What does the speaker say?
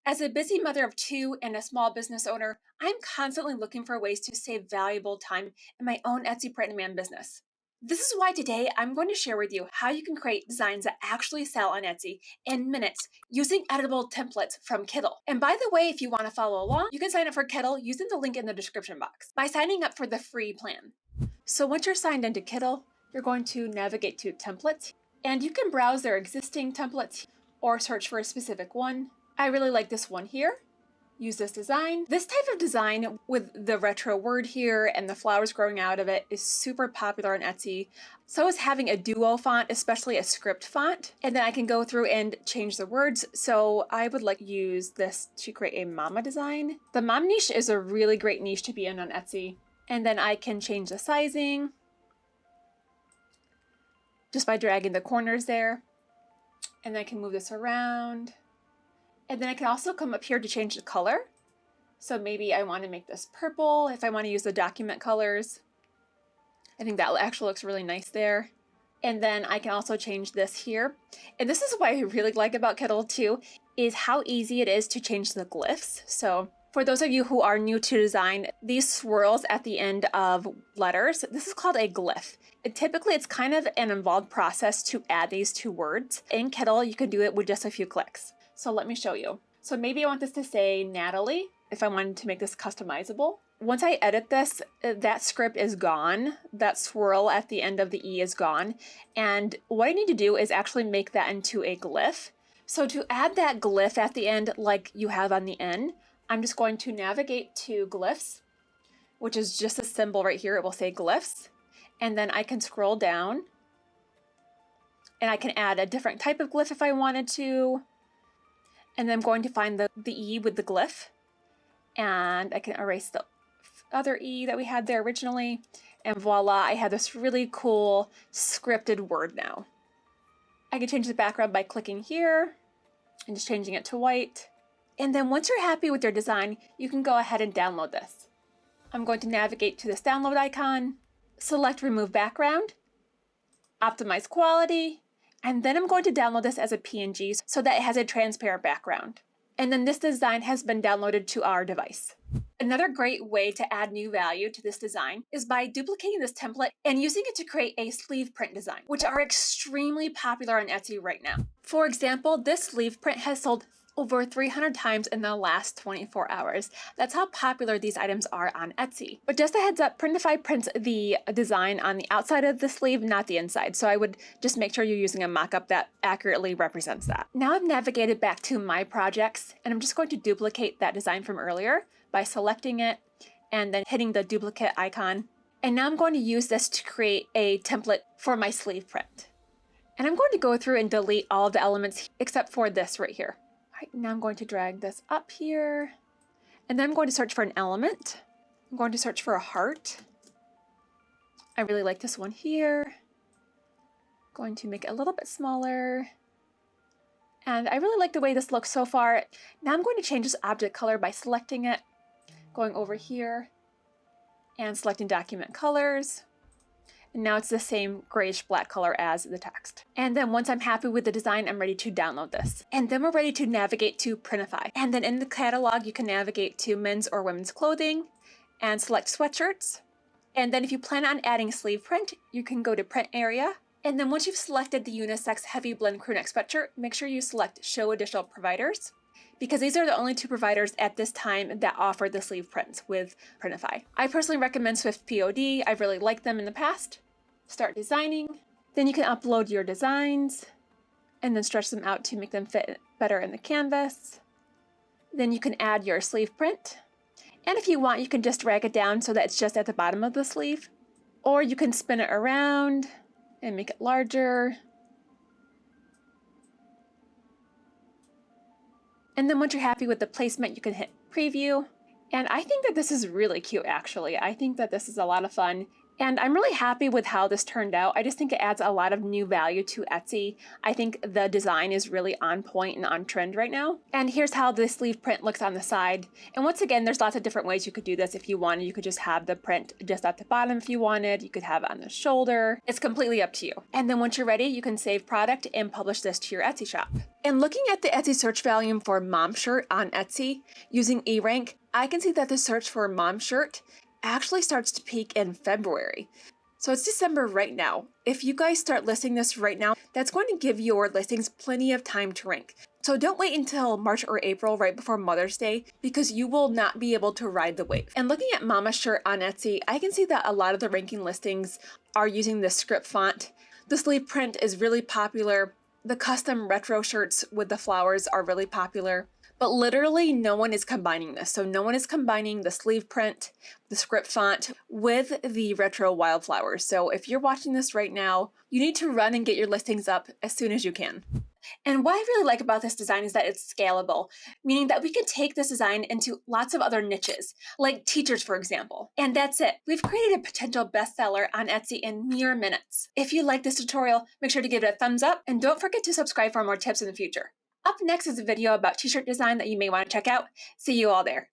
As a busy mother of two and a small business owner, I'm constantly looking for ways to save valuable time in my own Etsy print-on-demand business. This is why today I'm going to share with you how you can create designs that actually sell on Etsy in minutes using editable templates from Kittl. And by the way, if you want to follow along, you can sign up for Kittl using the link in the description box by signing up for the free plan. So once you're signed into Kittl, you're going to navigate to templates, and you can browse their existing templates or search for a specific one. I really like this one here. Use this design. This type of design with the retro word here and the flowers growing out of it is super popular on Etsy. So is having a duo font, especially a script font. And then I can go through and change the words. So I would like to use this to create a mama design. The mom niche is a really great niche to be in on Etsy. And then I can change the sizing just by dragging the corners there. And then I can move this around. And then I can also come up here to change the color. So maybe I want to make this purple if I want to use the document colors. I think that actually looks really nice there. And then I can also change this here. And this is what I really like about Kittl too, is how easy it is to change the glyphs. So for those of you who are new to design, these swirls at the end of letters, this is called a glyph. Typically, it's kind of an involved process to add these two words. In Kittl, you can do it with just a few clicks. So let me show you. So maybe I want this to say Natalie, if I wanted to make this customizable. Once I edit this, that script is gone. That swirl at the end of the E is gone. And what I need to do is actually make that into a glyph. So to add that glyph at the end, like you have on the N, I'm just going to navigate to glyphs, which is just a symbol right here. It will say glyphs. And then I can scroll down and I can add a different type of glyph if I wanted to. And then I'm going to find the E with the glyph, and I can erase the other E that we had there originally, and voila, I have this really cool scripted word now. I can change the background by clicking here and just changing it to white. And then once you're happy with your design, you can go ahead and download this. I'm going to navigate to this download icon, select remove background, optimize quality, and then I'm going to download this as a PNG so that it has a transparent background. And then this design has been downloaded to our device. Another great way to add new value to this design is by duplicating this template and using it to create a sleeve print design, which are extremely popular on Etsy right now. For example, this sleeve print has sold over 300 times in the last 24 hours. That's how popular these items are on Etsy. But just a heads up, Printify prints the design on the outside of the sleeve, not the inside. So I would just make sure you're using a mock-up that accurately represents that. Now I've navigated back to my projects, and I'm just going to duplicate that design from earlier by selecting it and then hitting the duplicate icon. And now I'm going to use this to create a template for my sleeve print. And I'm going to go through and delete all of the elements except for this right here. Right, now I'm going to drag this up here, and then I'm going to search for an element. I'm going to search for a heart. I really like this one here. Going to make it a little bit smaller. And I really like the way this looks so far. Now I'm going to change this object color by selecting it, going over here, and selecting document colors. And now it's the same grayish black color as the text. And then once I'm happy with the design, I'm ready to download this. And then we're ready to navigate to Printify. And then in the catalog, you can navigate to men's or women's clothing and select sweatshirts. And then if you plan on adding sleeve print, you can go to print area. And then once you've selected the unisex heavy blend crew neck sweatshirt, make sure you select show additional providers, because these are the only two providers at this time that offer the sleeve prints with Printify. I personally recommend Swift POD. I've really liked them in the past. Start designing. Then you can upload your designs and then stretch them out to make them fit better in the canvas. Then you can add your sleeve print. And if you want, you can just drag it down so that it's just at the bottom of the sleeve. Or you can spin it around and make it larger. And then once you're happy with the placement, you can hit preview. And I think that this is really cute, actually. I think that this is a lot of fun. And I'm really happy with how this turned out. I just think it adds a lot of new value to Etsy. I think the design is really on point and on trend right now. And here's how the sleeve print looks on the side. And once again, there's lots of different ways you could do this. If you wanted, you could just have the print just at the bottom if you wanted. You could have it on the shoulder. It's completely up to you. And then once you're ready, you can save product and publish this to your Etsy shop. And looking at the Etsy search volume for mom shirt on Etsy using eRank, I can see that the search for mom shirt actually starts to peak in February. So it's December right now. If you guys start listing this right now, that's going to give your listings plenty of time to rank. So don't wait until March or April right before Mother's Day, because you will not be able to ride the wave. And looking at Mama Shirt on Etsy, I can see that a lot of the ranking listings are using the script font. The sleeve print is really popular. The custom retro shirts with the flowers are really popular. But literally no one is combining this. So no one is combining the sleeve print, the script font with the retro wildflowers. So if you're watching this right now, you need to run and get your listings up as soon as you can. And what I really like about this design is that it's scalable, meaning that we can take this design into lots of other niches, like teachers, for example. And that's it. We've created a potential bestseller on Etsy in mere minutes. If you like this tutorial, make sure to give it a thumbs up and don't forget to subscribe for more tips in the future. Up next is a video about t-shirt design that you may want to check out. See you all there.